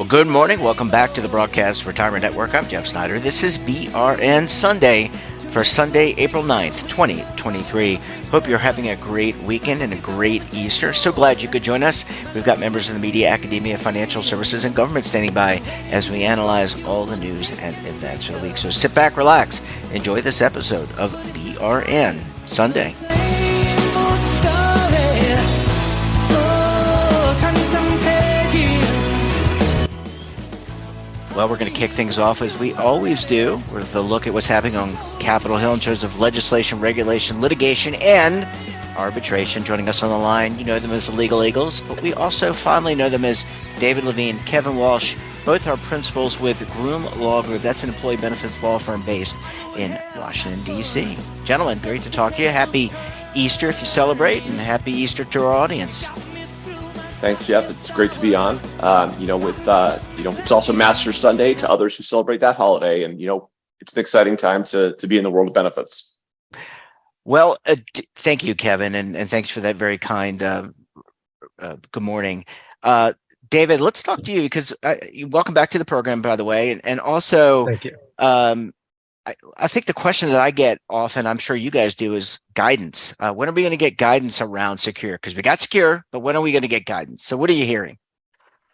Good morning. Welcome back to the Broadcast Retirement Network. I'm Jeff Snyder. This is BRN Sunday for Sunday, April 9th, 2023. Hope you're having a great weekend and a great Easter. So glad you could join us. We've got members of the media, academia, financial services, and government standing by as we analyze all the news and events for the week. So sit back, relax, enjoy this episode of BRN Sunday. Well, we're going to kick things off as we always do with a look at what's happening on Capitol Hill in terms of legislation, regulation, litigation, and arbitration. Joining us on the line, you know them as the Legal Eagles, but we also fondly know them as David Levine, Kevin Walsh. Both are principals with Groom Law Group. That's an employee benefits law firm based in Washington, D.C. Gentlemen, great to talk to you. Happy Easter if you celebrate, and happy Easter to our audience. Thanks, Jeff. It's great to be on. It's also Master Sunday to others who celebrate that holiday, and it's an exciting time to be in the world of benefits. Well, thank you, Kevin, and thanks for that very kind. Good morning, David. Let's talk to you because welcome back to the program, by the way, and also thank you. I think the question that I get often, I'm sure you guys do, is guidance. When are we going to get guidance around secure? Because we got secure, but when are we going to get guidance? So what are you hearing?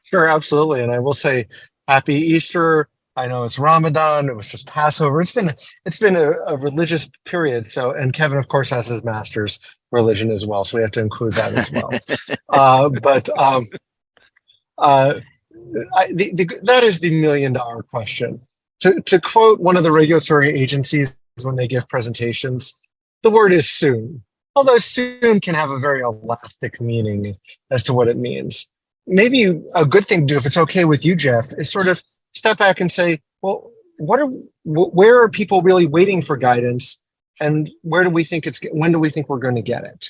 Sure, absolutely. And I will say happy Easter. I know it's Ramadan. It was just Passover. It's been a religious period. So, and Kevin, of course, has his master's religion as well. So we have to include that as well. That is the $1 million question. To quote one of the regulatory agencies when they give presentations, the word is soon. Although soon can have a very elastic meaning as to what it means. Maybe a good thing to do, if it's okay with you, Jeff, is sort of step back and say, well, where are people really waiting for guidance, and when do we think we're going to get it?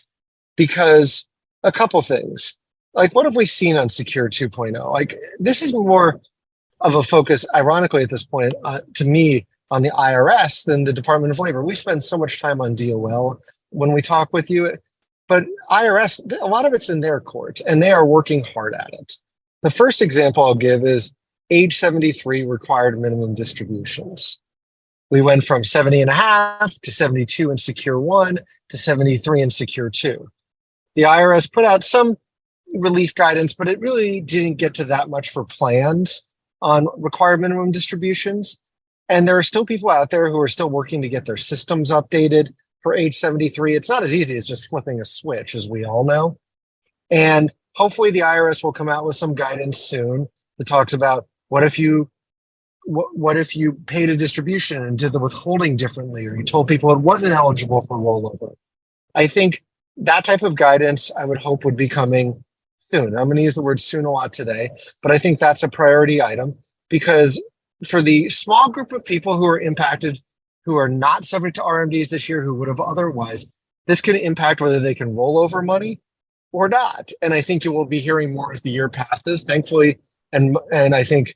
Because a couple things, like what have we seen on Secure 2.0? Like this is more of a focus, ironically, at this point, to me, on the IRS than the Department of Labor. We spend so much time on DOL when we talk with you, but IRS, a lot of it's in their court, and they are working hard at it. The first example I'll give is age 73 required minimum distributions. We went from 70 and a half to 72 in Secure 1 to 73 in Secure 2. The IRS put out some relief guidance, but it really didn't get to that much for plans on required minimum distributions. And there are still people out there who are still working to get their systems updated for age 73. It's not as easy as just flipping a switch, as we all know. And hopefully the IRS will come out with some guidance soon that talks about what if you paid a distribution and did the withholding differently, or you told people it wasn't eligible for rollover. I think that type of guidance I would hope would be coming soon. I'm going to use the word soon a lot today, but I think that's a priority item because for the small group of people who are impacted, who are not subject to RMDs this year, who would have otherwise, this can impact whether they can roll over money or not. And I think you will be hearing more as the year passes, thankfully. And I think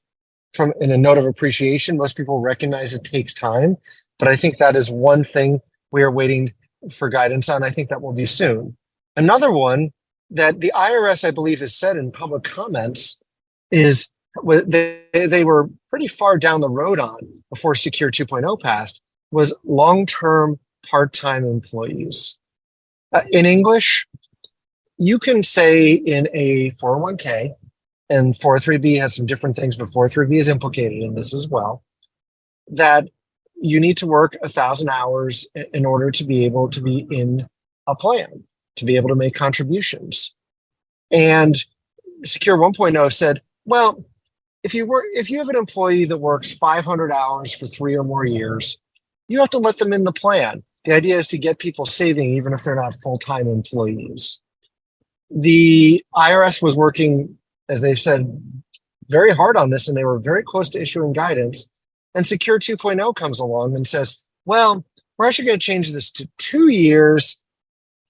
in a note of appreciation, most people recognize it takes time, but I think that is one thing we are waiting for guidance on. I think that will be soon. Another one that the IRS, I believe, has said in public comments is they were pretty far down the road on before Secure 2.0 passed was long-term part-time employees. In English, you can say in a 401k, and 403b has some different things, but 403b is implicated in this as well, that you need to work 1,000 hours in order to be able to be in a plan, to be able to make contributions. And Secure 1.0 said, well, if you have an employee that works 500 hours for 3 or more years, you have to let them in the plan. The idea is to get people saving even if they're not full-time employees. The IRS was working, as they've said, very hard on this, and they were very close to issuing guidance. And Secure 2.0 comes along and says, well, we're actually going to change this to 2 years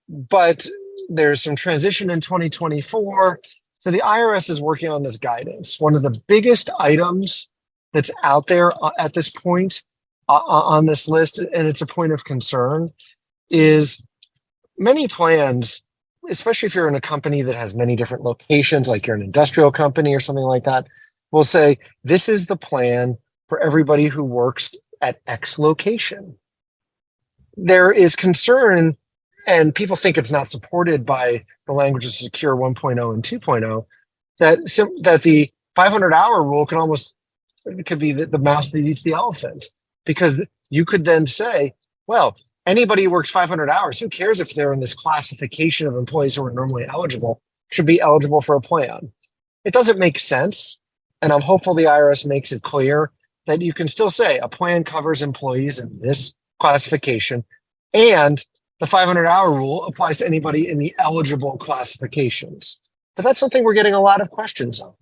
but there's some transition in 2024. So the IRS is working on this guidance. One of the biggest items that's out there at this point on this list, and it's a point of concern, is many plans, especially if you're in a company that has many different locations, like you're an industrial company or something like that, will say, this is the plan for everybody who works at X location. There is concern, and people think it's not supported by the language of Secure 1.0 and 2.0, that the 500-hour rule could be the mouse that eats the elephant, because you could then say, well, anybody who works 500 hours, who cares if they're in this classification of employees who are normally eligible, should be eligible for a plan. It doesn't make sense, and I'm hopeful the IRS makes it clear that you can still say a plan covers employees in this classification, and the 500-hour rule applies to anybody in the eligible classifications. But that's something we're getting a lot of questions on.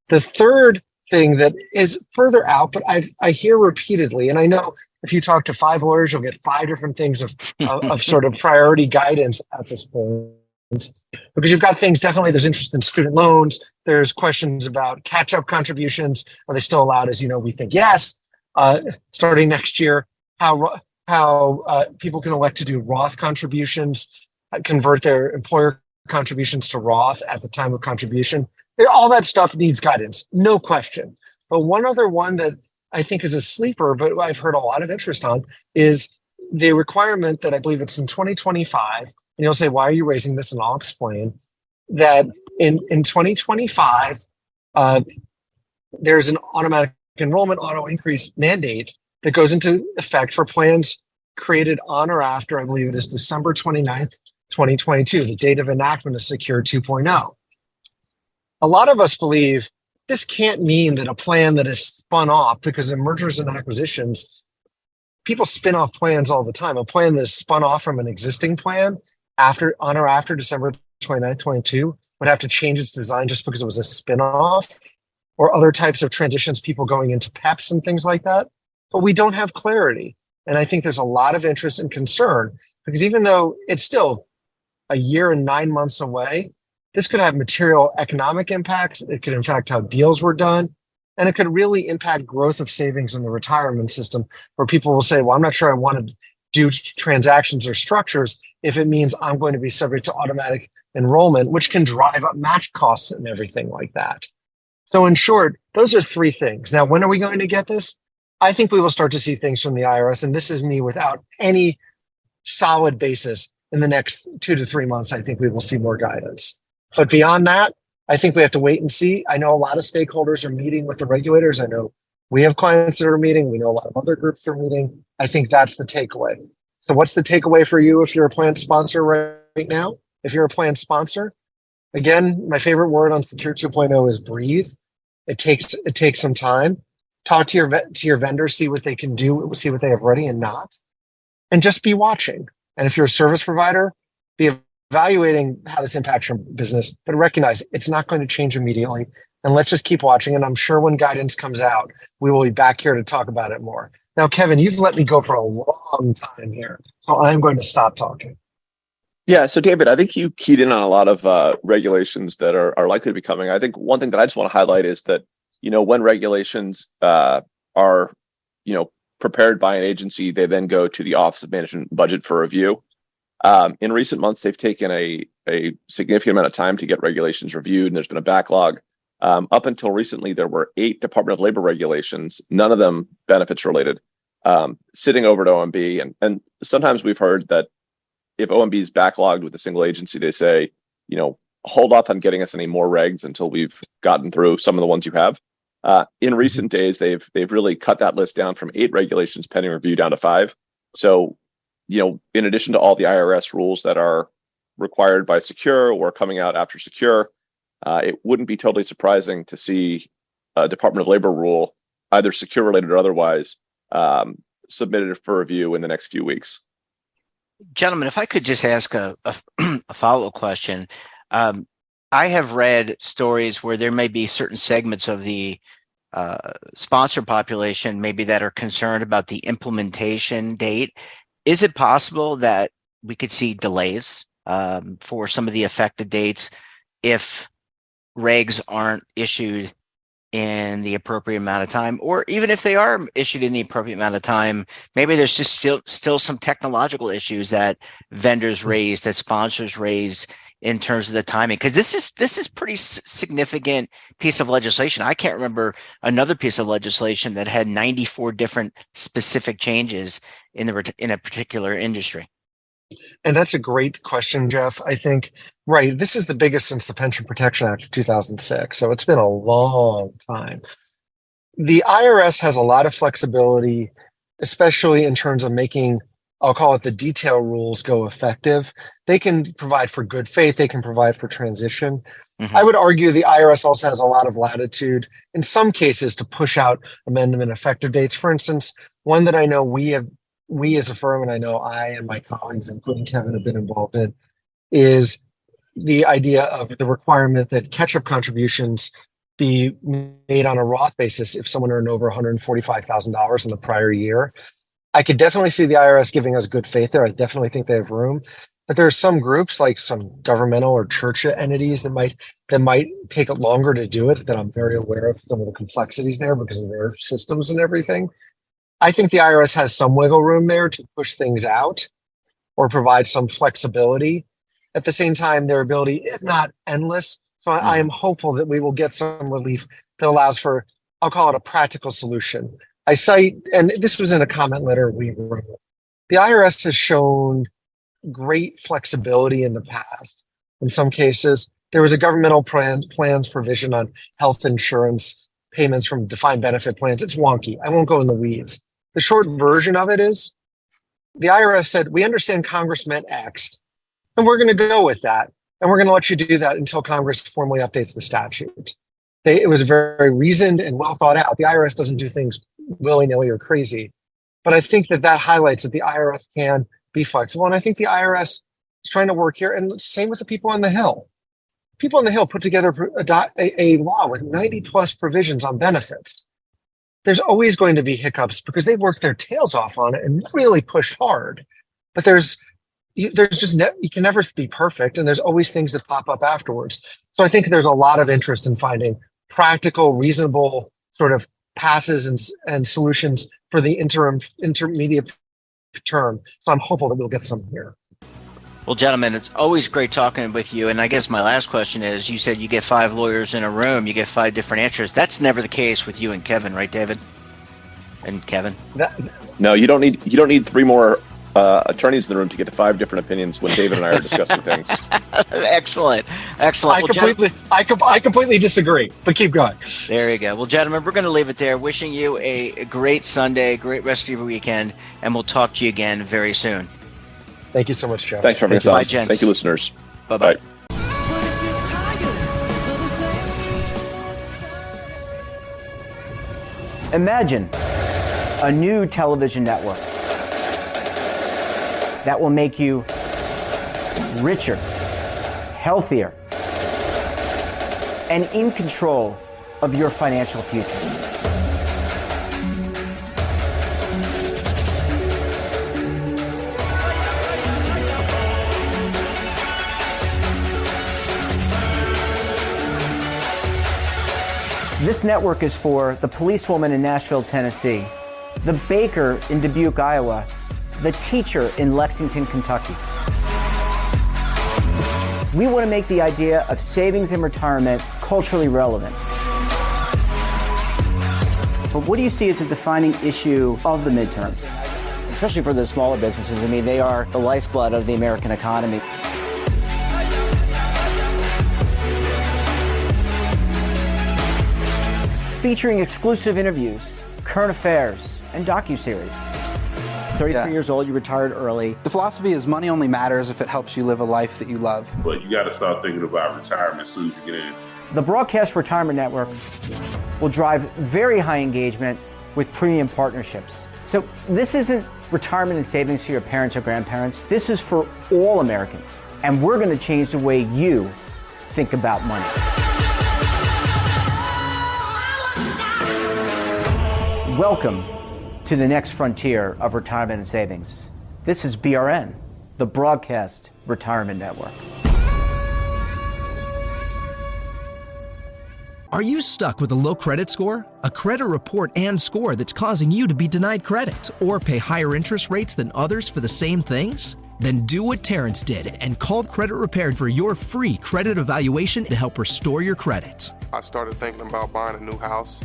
The third thing that is further out, but I hear repeatedly, and I know if you talk to 5 lawyers, you'll get 5 different things of sort of priority guidance at this point. Because you've got things, definitely there's interest in student loans. There's questions about catch-up contributions. Are they still allowed? As you know, we think yes. Starting next year, how people can elect to do Roth contributions, convert their employer contributions to Roth at the time of contribution. All that stuff needs guidance, no question. But one other one that I think is a sleeper, but I've heard a lot of interest on, is the requirement that I believe it's in 2025. And you'll say, why are you raising this? And I'll explain that in 2025, there's an automatic enrollment auto increase mandate that goes into effect for plans created on or after, I believe it is December 29th, 2022, the date of enactment of Secure 2.0. A lot of us believe this can't mean that a plan that is spun off, because in mergers and acquisitions, people spin off plans all the time. A plan that is spun off from an existing plan on or after December 29th, 22 would have to change its design just because it was a spin-off, or other types of transitions, people going into PEPs and things like that. But we don't have clarity. And I think there's a lot of interest and concern, because even though it's still a year and 9 months away, this could have material economic impacts. It could impact how deals were done. And it could really impact growth of savings in the retirement system, where people will say, well, I'm not sure I want to do transactions or structures if it means I'm going to be subject to automatic enrollment, which can drive up match costs and everything like that. So in short, those are 3 things. Now, when are we going to get this? I think we will start to see things from the IRS, and this is me without any solid basis. In the next 2 to 3 months, I think we will see more guidance. But beyond that, I think we have to wait and see. I know a lot of stakeholders are meeting with the regulators. I know we have clients that are meeting. We know a lot of other groups are meeting. I think that's the takeaway. So what's the takeaway for you if you're a plan sponsor right now? If you're a plan sponsor, again, my favorite word on Secure 2.0 is breathe. It takes some time. Talk to your vendors, see what they can do, see what they have ready and not, and just be watching. And if you're a service provider, be evaluating how this impacts your business, but recognize it's not going to change immediately. And let's just keep watching. And I'm sure when guidance comes out, we will be back here to talk about it more. Now, Kevin, you've let me go for a long time here, so I'm going to stop talking. Yeah. So, David, I think you keyed in on a lot of regulations that are likely to be coming. I think one thing that I just want to highlight is that, when regulations are, prepared by an agency, they then go to the Office of Management and Budget for review. In recent months, they've taken a significant amount of time to get regulations reviewed, and there's been a backlog. Up until recently, there were 8 Department of Labor regulations, none of them benefits related, sitting over to OMB. And sometimes we've heard that if OMB is backlogged with a single agency, they say, hold off on getting us any more regs until we've gotten through some of the ones you have. In recent days, they've really cut that list down from 8 regulations pending review down to 5. So, in addition to all the IRS rules that are required by Secure or coming out after Secure, it wouldn't be totally surprising to see a Department of Labor rule, either Secure related or otherwise, submitted for review in the next few weeks. Gentlemen, if I could just ask a follow-up question. I have read stories where there may be certain segments of the sponsor population maybe that are concerned about the implementation date. Is it possible that we could see delays for some of the effective dates if regs aren't issued in the appropriate amount of time, or even if they are issued in the appropriate amount of time, maybe there's just still some technological issues that vendors raise, that sponsors raise in terms of the timing. Because this is pretty significant piece of legislation. I can't remember another piece of legislation that had 94 different specific changes in a particular industry. And that's a great question, Jeff. I think, right, this is the biggest since the Pension Protection Act of 2006. So it's been a long time. The IRS has a lot of flexibility, especially in terms of making, I'll call it the detail rules go effective. They can provide for good faith. They can provide for transition. Mhm. I would argue the IRS also has a lot of latitude in some cases to push out amendment effective dates. For instance, one that I know we as a firm, and I know I and my colleagues, including Kevin, have been involved in, is the idea of the requirement that catch-up contributions be made on a Roth basis if someone earned over $145,000 in the prior year. I could definitely see the IRS giving us good faith there. I definitely think they have room. But there are some groups, like some governmental or church entities, that might take it longer to do it, that I'm very aware of some of the complexities there because of their systems and everything. I think the IRS has some wiggle room there to push things out or provide some flexibility. At the same time, their ability is not endless. So I am hopeful that we will get some relief that allows for, I'll call it a practical solution. I cite, and this was in a comment letter we wrote, the IRS has shown great flexibility in the past. In some cases, there was a governmental plans provision on health insurance payments from defined benefit plans. It's wonky. I won't go in the weeds. The short version of it is the IRS said, we understand Congress meant X, and we're going to go with that. And we're going to let you do that until Congress formally updates the statute. It was very reasoned and well thought out. The IRS doesn't do things willy-nilly or crazy. But I think that highlights that the IRS can be flexible. And I think the IRS is trying to work here. And same with the people on the Hill. People on the Hill put together a law with 90 plus provisions on benefits. There's always going to be hiccups because they worked their tails off on it and really pushed hard. But you can never be perfect, and there's always things that pop up afterwards. So I think there's a lot of interest in finding practical, reasonable sort of passes and solutions for the intermediate term. So I'm hopeful that we'll get some here. Well, gentlemen, it's always great talking with you. And I guess my last question is, you said you get 5 lawyers in a room, you get 5 different answers. That's never the case with you and Kevin, right, David? And Kevin? No, you don't need 3 more attorneys in the room to get to 5 different opinions when David and I are discussing things. Excellent. I completely disagree, but keep going. There you go. Well, gentlemen, we're going to leave it there. Wishing you a great Sunday, great rest of your weekend, and we'll talk to you again very soon. Thank you so much, Jeff. Thanks for having us on. Bye, gents. Thank you, listeners. Bye-bye. Bye. Imagine a new television network that will make you richer, healthier, and in control of your financial future. This network is for the policewoman in Nashville, Tennessee, the baker in Dubuque, Iowa, the teacher in Lexington, Kentucky. We want to make the idea of savings and retirement culturally relevant. But what do you see as a defining issue of the midterms? Especially for the smaller businesses. I mean, they are the lifeblood of the American economy. Featuring exclusive interviews, current affairs, and docuseries. 33 years old, you retired early. The philosophy is money only matters if it helps you live a life that you love. But you got to start thinking about retirement as soon as you get in. The Broadcast Retirement Network will drive very high engagement with premium partnerships. So this isn't retirement and savings for your parents or grandparents. This is for all Americans. And we're going to change the way you think about money. Welcome to the next frontier of retirement and savings. This is BRN, the the broadcast retirement network. Are you stuck with a low credit score? A credit report and score that's causing you to be denied credit or pay higher interest rates than others for the same things? Then do what Terrence did and call Credit Repaired for your free credit evaluation to help restore your credit. I started thinking about buying a new house,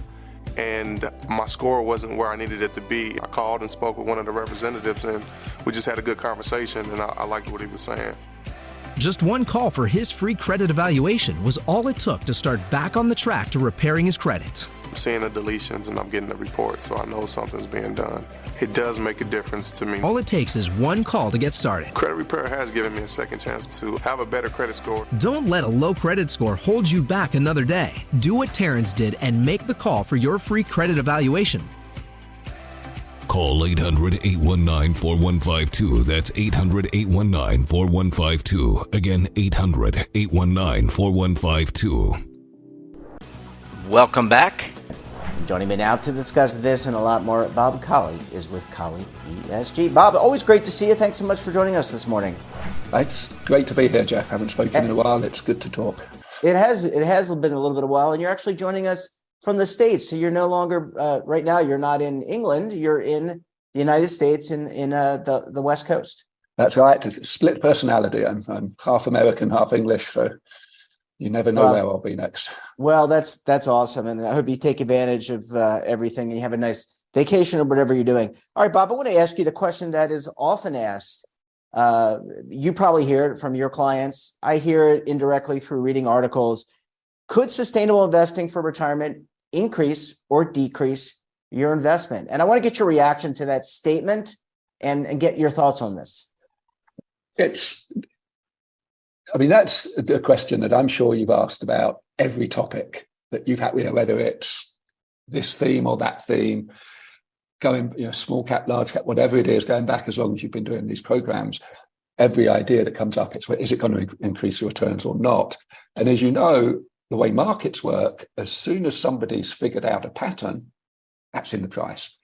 and my score wasn't where I needed it to be. I called and spoke with one of the representatives, and we just had a good conversation, and I liked what he was saying. Just one call for his free credit evaluation was all it took to start back on the track to repairing his credit. I'm seeing the deletions and I'm getting the report, so I know something's being done. It does make a difference to me. All it takes is one call to get started. Credit Repair has given me a second chance to have a better credit score. Don't let a low credit score hold you back another day. Do what Terrence did and make the call for your free credit evaluation. Call 800-819-4152. That's 800-819-4152. Again, 800-819-4152. Welcome back. Joining me now to discuss this and a lot more, Bob Colley is with Colley ESG. Bob, always great to see you. Thanks so much for joining us this morning. It's great to be here, Jeff. Haven't spoken in a while. It's good to talk. It has been a little bit of a while, and you're actually joining us from the States. So you're no longer, right now, you're not in England. You're in the United States in the West Coast. That's right. It's a split personality. I'm half American, half English. So you never know where I'll be next. Well, that's awesome. And I hope you take advantage of everything and you have a nice vacation or whatever you're doing. All right, Bob, I want to ask you the question that is often asked. You probably hear it from your clients. I hear it indirectly through reading articles. Could sustainable investing for retirement increase or decrease your investment? And I want to get your reaction to that statement and get your thoughts on this. That's a question that I'm sure you've asked about every topic that you've had, whether it's this theme or that theme, going, small cap, large cap, whatever it is, going back as long as you've been doing these programs. Every idea that comes up, is it going to increase your returns or not? And as you know, the way markets work, as soon as somebody's figured out a pattern, that's in the price.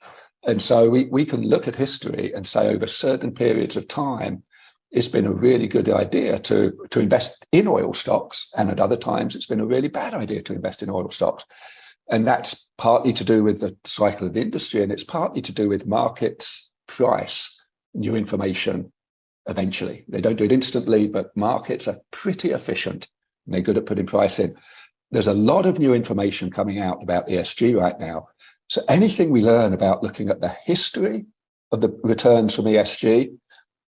And so we can look at history and say over certain periods of time, it's been a really good idea to invest in oil stocks. And at other times, it's been a really bad idea to invest in oil stocks. And that's partly to do with the cycle of the industry, and it's partly to do with markets price new information eventually. They don't do it instantly, but markets are pretty efficient. And they're good at putting price in. There's a lot of new information coming out about ESG right now. So anything we learn about looking at the history of the returns from ESG,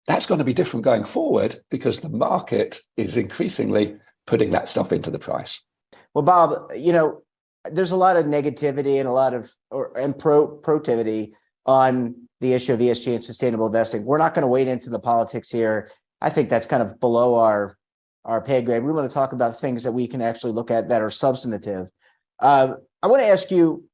that's going to be different going forward because the market is increasingly putting that stuff into the price. Well, Bob, there's a lot of negativity and a lot of protivity on the issue of ESG and sustainable investing. We're not going to wade into the politics here. I think that's kind of below our pay grade. We want to talk about things that we can actually look at that are substantive. I want to ask you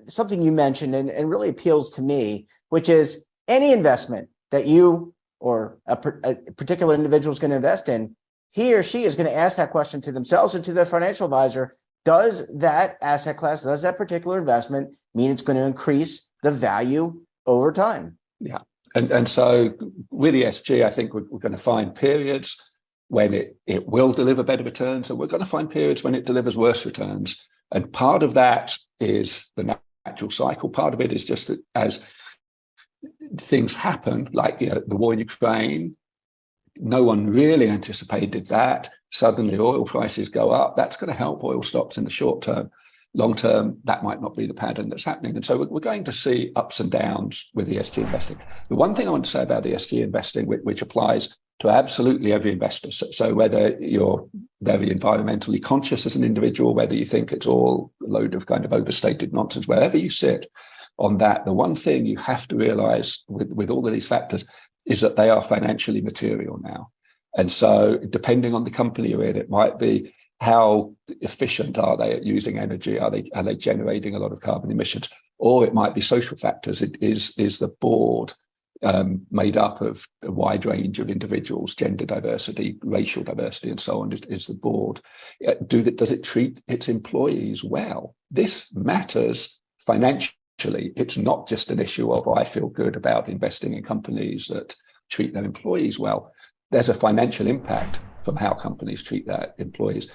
something you mentioned and really appeals to me, which is any investment that you or a particular individual is going to invest in, he or she is going to ask that question to themselves and to their financial advisor. Does that asset class, does that particular investment mean it's going to increase the value over time? Yeah. And so with ESG, I think we're going to find periods when it will deliver better returns, and we're going to find periods when it delivers worse returns. And part of that is the natural cycle. Part of it is just that as things happen, like the war in Ukraine, no one really anticipated that. Suddenly oil prices go up. That's going to help oil stocks in the short term. Long term, that might not be the pattern that's happening. And so we're going to see ups and downs with ESG investing. The one thing I want to say about ESG investing, which applies to absolutely every investor. So whether you're very environmentally conscious as an individual, whether you think it's all a load of kind of overstated nonsense, wherever you sit on that, the one thing you have to realize with all of these factors is that they are financially material now. And so depending on the company you're in, it might be how efficient are they at using energy? Are they generating a lot of carbon emissions? Or it might be social factors. It is the board made up of a wide range of individuals, gender diversity, racial diversity, and so on, is the board. Does it treat its employees well? This matters financially. It's not just an issue of, I feel good about investing in companies that treat their employees well. there's a financial impact from how companies treat their employees.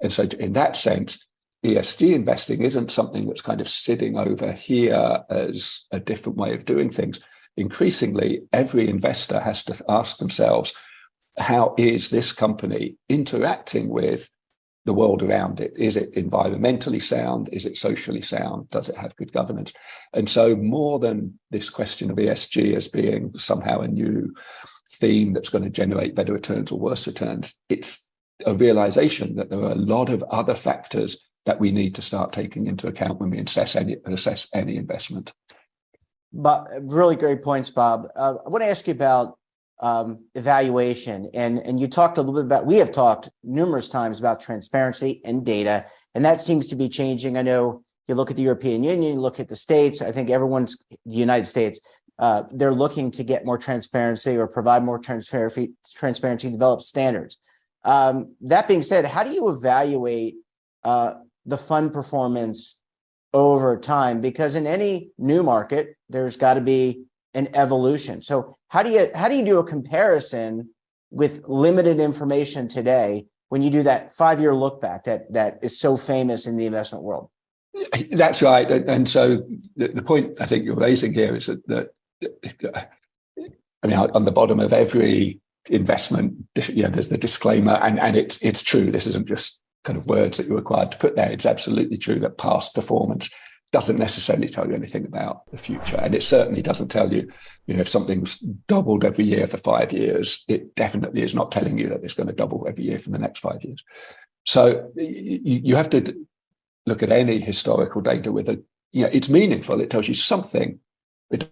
And so in that sense, ESG investing isn't something that's kind of sitting over here as a different way of doing things. Increasingly, every investor has to ask themselves, how is this company interacting with the world around it? Is it environmentally sound? Is it socially sound? Does it have good governance? And so more than this question of ESG as being somehow a new theme that's going to generate better returns or worse returns, it's a realization that there are a lot of other factors that we need to start taking into account when we assess any investment. But really great points, Bob. I want to ask you about evaluation, and you talked a little bit about, we have talked numerous times about transparency and data, and that seems to be changing. I know you look at the European Union, you look at the States, I think the United States, they're looking to get more transparency or provide more transparency, develop standards. That being said, how do you evaluate the fund performance over time? Because in any new market, there's got to be an evolution. So how do you do a comparison with limited information today when you do that 5-year look back that is so famous in the investment world? That's right. And so the point I think you're raising here is that I mean, on the bottom of every investment, there's the disclaimer, and it's true. This isn't just kind of words that you're required to put there. It's absolutely true that past performance doesn't necessarily tell you anything about the future. And it certainly doesn't tell you, if something's doubled every year for 5 years, it definitely is not telling you that it's going to double every year for the next 5 years. So you have to look at any historical data with it's meaningful. It tells you something. It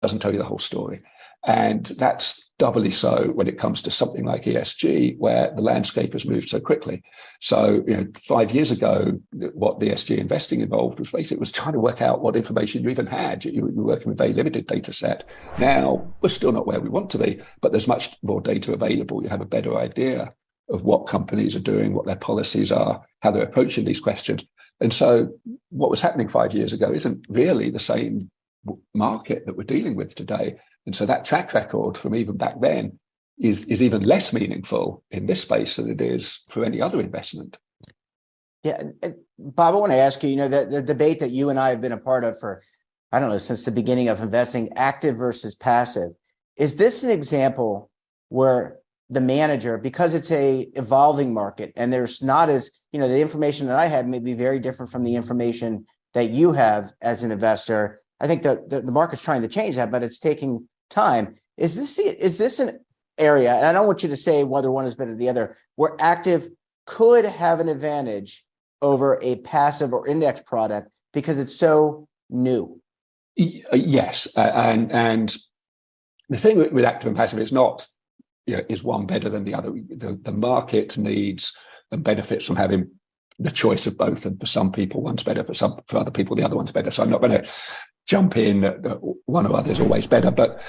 doesn't tell you the whole story. And that's doubly so when it comes to something like ESG, where the landscape has moved so quickly. So, 5 years ago, what the ESG investing involved was basically it was trying to work out what information you even had. You were working with a very limited data set. Now, we're still not where we want to be, but there's much more data available. You have a better idea of what companies are doing, what their policies are, how they're approaching these questions. And so what was happening 5 years ago isn't really the same market that we're dealing with today. And so that track record from even back then is even less meaningful in this space than it is for any other investment. Yeah, and Bob, I want to ask you, the debate that you and I have been a part of for, I don't know, since the beginning of investing, active versus passive. Is this an example where the manager, because it's a evolving market and there's not as, the information that I have may be very different from the information that you have as an investor. I think the market's trying to change that, but it's taking time. Is this an area, and I don't want you to say whether one is better than the other, where active could have an advantage over a passive or index product because it's so new? Yes, and the thing with active and passive is not, is one better than the other? The market needs and benefits from having the choice of both, and for some people one's better, for other people the other one's better. So I'm not going to jump in one or other is always better, but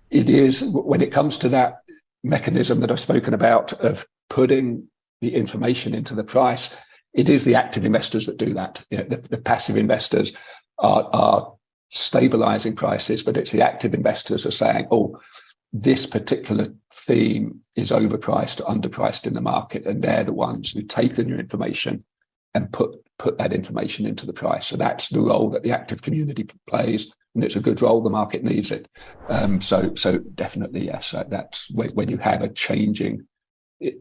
it is, when it comes to that mechanism that I've spoken about of putting the information into the price, it is the active investors that do that. The passive investors are stabilizing prices, but it's the active investors who are saying, oh, this particular theme is overpriced or underpriced in the market, and they're the ones who take the new information and put that information into the price. So that's the role that the active community plays, and it's a good role. The market needs it. So definitely, yes. That's when you have a changing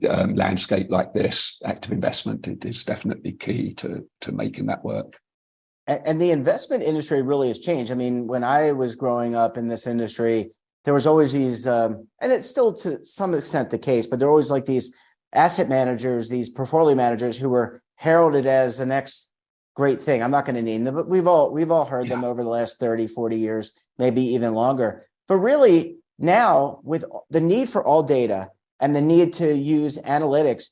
landscape like this, active investment, it is definitely key to making that work. And the investment industry really has changed. I mean, when I was growing up in this industry, there was always these, and it's still to some extent the case, but there are always like these asset managers, these portfolio managers who were heralded as the next great thing. I'm not going to name them, but we've all heard them over the last 30, 40 years, maybe even longer. But really now, with the need for all data and the need to use analytics,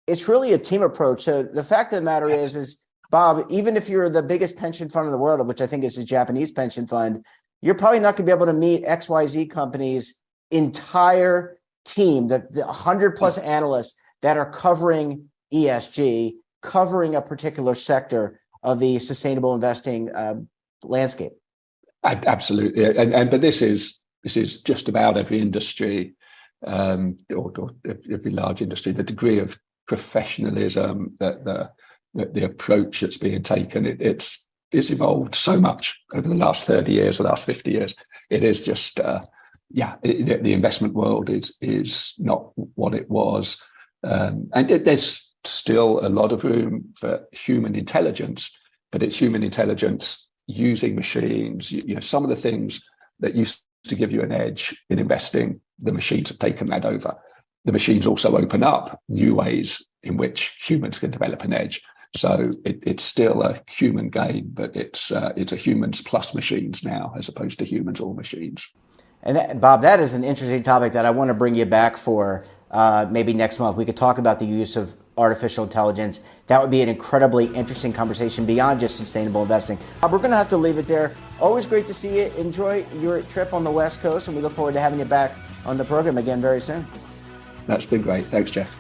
it's really a team approach. So the fact of the matter is Bob, even if you're the biggest pension fund in the world, which I think is a Japanese pension fund, you're probably not going to be able to meet XYZ company's entire team, the 100 plus analysts that are covering ESG, covering a particular sector of the sustainable investing landscape. Absolutely, but this is just about every industry or every large industry, the degree of professionalism, that the approach that's being taken, it's evolved so much over the last 30 years, the last 50 years. It is just, the investment world is not what it was. And there's still a lot of room for human intelligence, but it's human intelligence using machines. Some of the things that used to give you an edge in investing, the machines have taken that over. The machines also open up new ways in which humans can develop an edge. So it's still a human game, but it's a humans plus machines now, as opposed to humans or machines. And Bob, that is an interesting topic that I want to bring you back for maybe next month. We could talk about the use of artificial intelligence. That would be an incredibly interesting conversation beyond just sustainable investing. Bob, we're going to have to leave it there. Always great to see you. Enjoy your trip on the West Coast, and we look forward to having you back on the program again very soon. That's been great. Thanks, Jeff.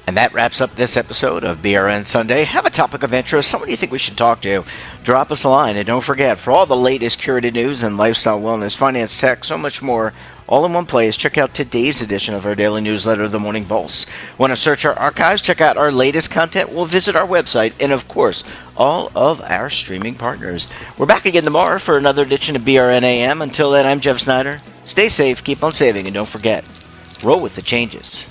And that wraps up this episode of BRN Sunday. Have a topic of interest, someone you think we should talk to, drop us a line. And don't forget, for all the latest curated news and lifestyle, wellness, finance, tech, so much more, all in one place, check out today's edition of our daily newsletter, The Morning Pulse. Want to search our archives, check out our latest content? We'll visit our website and, of course, all of our streaming partners. We're back again tomorrow for another edition of BRN AM. Until then, I'm Jeff Snyder. Stay safe, keep on saving, and don't forget, roll with the changes.